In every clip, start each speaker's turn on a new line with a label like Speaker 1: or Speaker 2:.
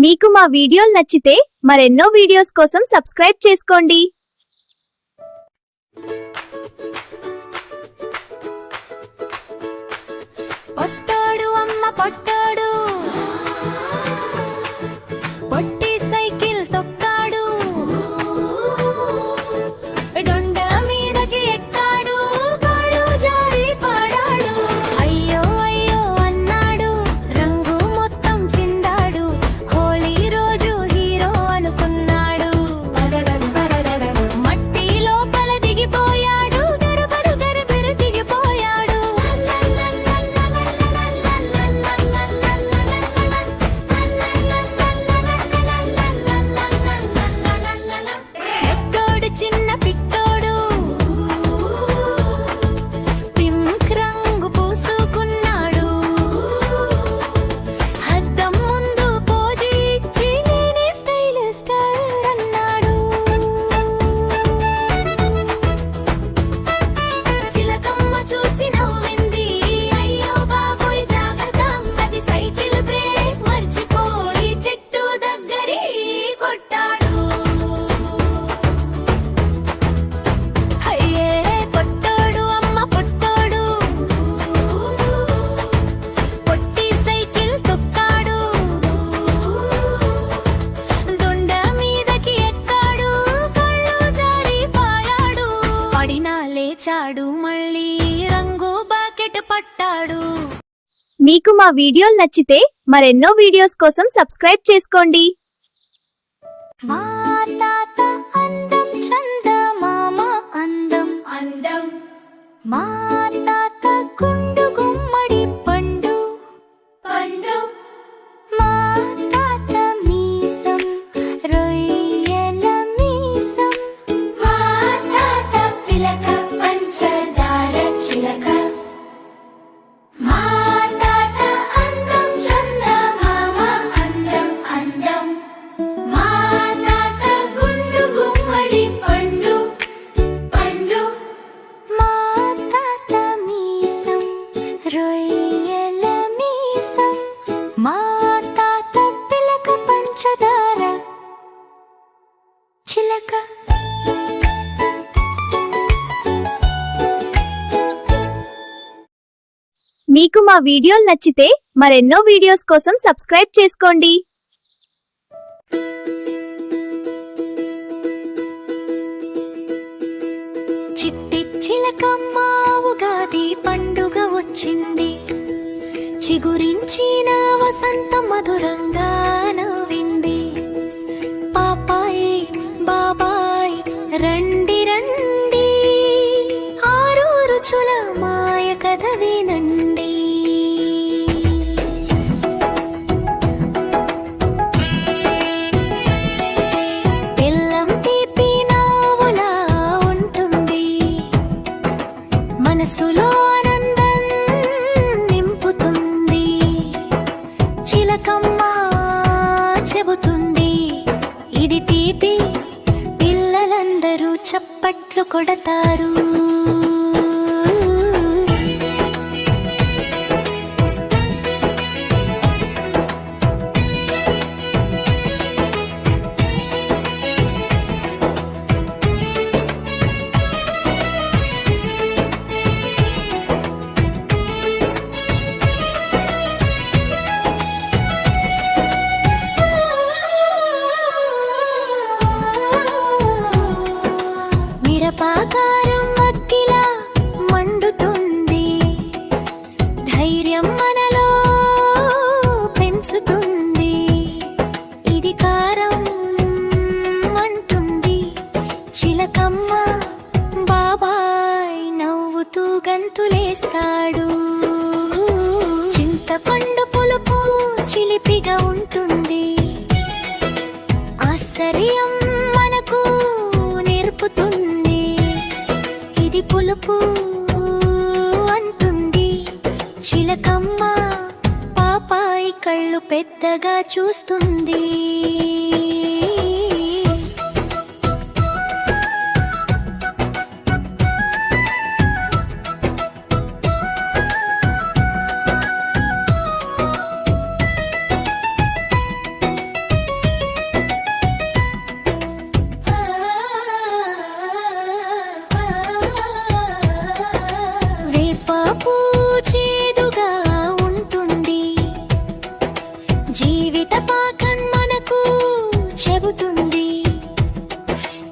Speaker 1: మీకు మా వీడియోలు నచ్చితే మరెన్నో వీడియోస్ కోసం సబ్స్క్రైబ్ చేసుకోండి.
Speaker 2: పొట్టాడు అమ్మ పొట్టాడు, పొట్టి సైకిల్ తొక్కాడు, డొండ మీదకి ఎక్కాడు, కాళ్ళు జారి పడాడు. అయ్యో అయ్యో అన్నాడు, రంగు మొత్తం చిందాడు, హోళీ రోజు హీరో అనుకున్నాడు. మట్టి లోపల దిగిపోయాడు, గరబరు గరబరు దిగిపోయాడు. ఎక్కోడు చిన్న పిట్టోడు, పింక్ రంగు పూసుకున్నాడు, అద్దం ముందు పోజు ఇచ్చి నేనే స్టైల్ స్టార్ అన్నాడు. చిలకమ్మ చూసి నవ్వింది, అయ్యో బాబోయ్ జాగ్రత్త, అది సైకిల్ బ్రేక్ మర్చిపోయి చెట్టు దగ్గరి కొట్టాడు. అయ్యే పొట్టాడు అమ్మ పొట్టాడు, పొట్టి సైకిల్ తొక్కాడు, దొండ మీదకి ఎక్కాడు, కళ్ళు జారిపోయాడు. పడినా లేచాడు, మళ్ళీ రంగు బాకెట్ పట్టాడు.
Speaker 1: మీకు మా వీడియోలు నచ్చితే మరెన్నో వీడియోస్ కోసం సబ్స్క్రైబ్ చేసుకోండి.
Speaker 2: మా తాత అందం చందమామ అందం అందం, మా తాత గుండు గుమ్మడి పండు పండు, మా తాత మీసం రొయ్యల మీసం, మా తాత పిలక పంచదార చిలక. మా తాత అందం చందమామ అందం అందం, మా తాత గుండు గుమ్మడి పండు పండు, మా తాత మీసం రొయ్యల మీసం, మా తాత పిలక పంచదార చిలక.
Speaker 1: మీకు మా వీడియోలు నచ్చితే మరెన్నో వీడియోస్ కోసం సబ్స్క్రైబ్ చేసుకోండి.
Speaker 2: చిట్టి చిలకమ్మ ఉగాది పండుగ వచ్చింది, చిగురించిన వసంత మధురంగా నవ్వింది. పాపాయి బాబాయ్ రండి రండి, ఆరు రుచుల మాయ కథ వినండి. బెల్లం తీపి నవ్వులా ఉంటుంది, మనసులో ఆనందం నింపుతుంది. చిలకమ్మ చెబుతుంది, ఇది తీపి, పిల్లలందరూ చప్పట్లు కొడతారు. మిరపాకారం అగ్గిలా మండుతుంది, ధైర్యం మనలో పెంచుతుంది. ఇది కారం అంటుంది చిలకమ్మ, బాబాయ్ నవ్వుతూ గంతులేస్తాడు. చింతపండు పులుపు చిలిపిగా ఉంటుంది, ఆశ్చర్యం మనకు నేర్పుతుంది. ఇది పులుపు అంటుంది చిలకమ్మ, పాపాయి కళ్ళు పెద్దగా చూస్తుంది. జీవిత పాఠం మనకు చెబుతుంది,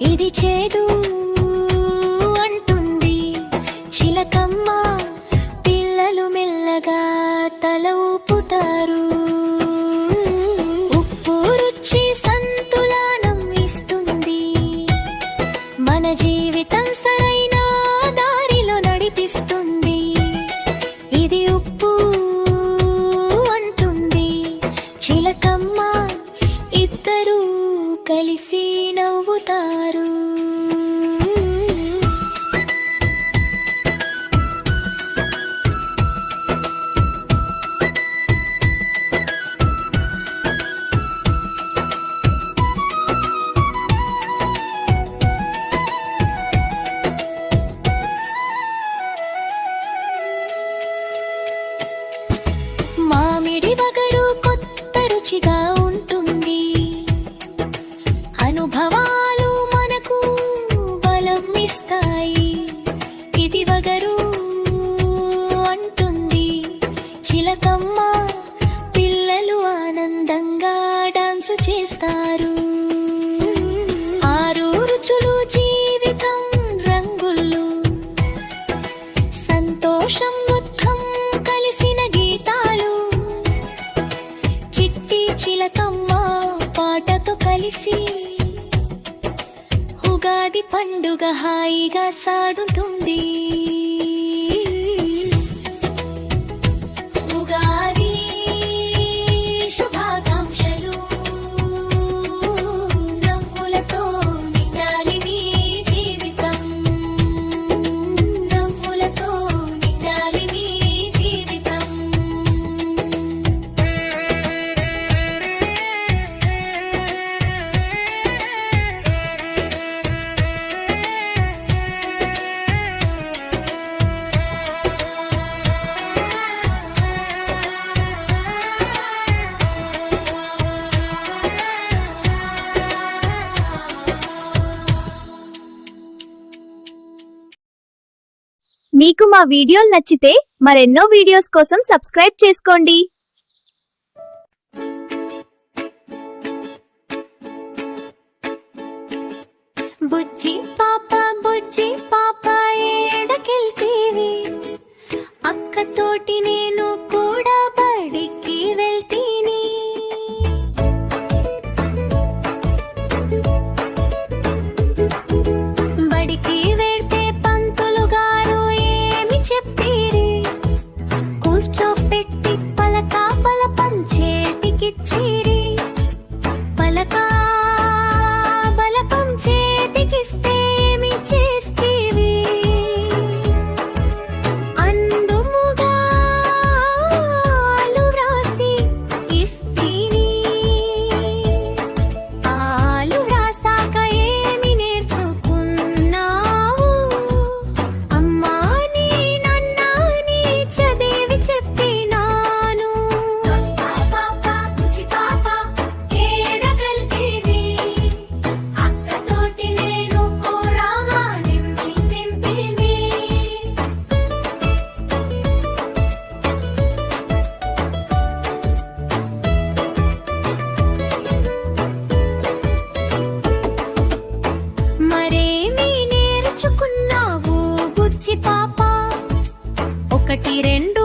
Speaker 2: ఇది చేదు అంటుంది చిలకమ్మ. పిల్లలు మెల్లగా తల ఊపుతారు. ఉప్పు రుచి సంతులనం ఇస్తుంది, మన జీవితం సరైన దారిలో నడిపిస్తుంది. ఇది ఉప్పు అంటుంది చిలకమ్మ. ఇద్దరూ కలిసి నవ్వుతారు. మామిడి వగరు కొత్త రుచిగా ఉంటుంది, అనుభవాలు మనకు బలం ఇస్తాయి. ఇది వగరు అంటుంది చిలకమ్మ. పిల్లలు ఆనందంగా డాన్స్ చేస్తారు. ఆరు రుచులు జీవితం రంగులు, సంతోషం దుఃఖం కలిసిన గీతాలు. చిట్టి చిలకమ్మ పాటతో కలిసి ఉగాది పండుగ హాయిగా సాగుతుంది. ఉగాది శుభాకాంక్షలు, నవ్వులతో నిండాలి నీ జీవితం, నవ్వులతో నిండాలి నీ జీవితం.
Speaker 1: మీకు మా వీడియోలు నచ్చితే మరెన్నో వీడియోస్ కోసం సబ్స్క్రైబ్ చేసుకోండి.
Speaker 2: బుజ్జి పాప ఏడకెళ్తీవి, అక్కతోటి నేను కూడా బడికి వెళ్తీని. బడికి వెళ్తే పంతులు గారు ఏమి చెప్పిరి, కూర్చోపెట్టి పలకా బలపం చేతికిచ్చిరి. పలకా బలపం చేతికిస్తే ఏమి చేస్తీవి, అందుముగా ఆలు వ్రాసి ఇస్తీని. ఆలు వ్రాసాక ఏమి నేర్చుకున్నావు, అమ్మాని నన్నాని చదివి చెప్పినాను. ఏడగలితీవి, అక్కతోటి నేను కోరామా నింపివి. మరేమి నేర్చుకున్నావు బుజ్జి పాప? ఒకటి రెండు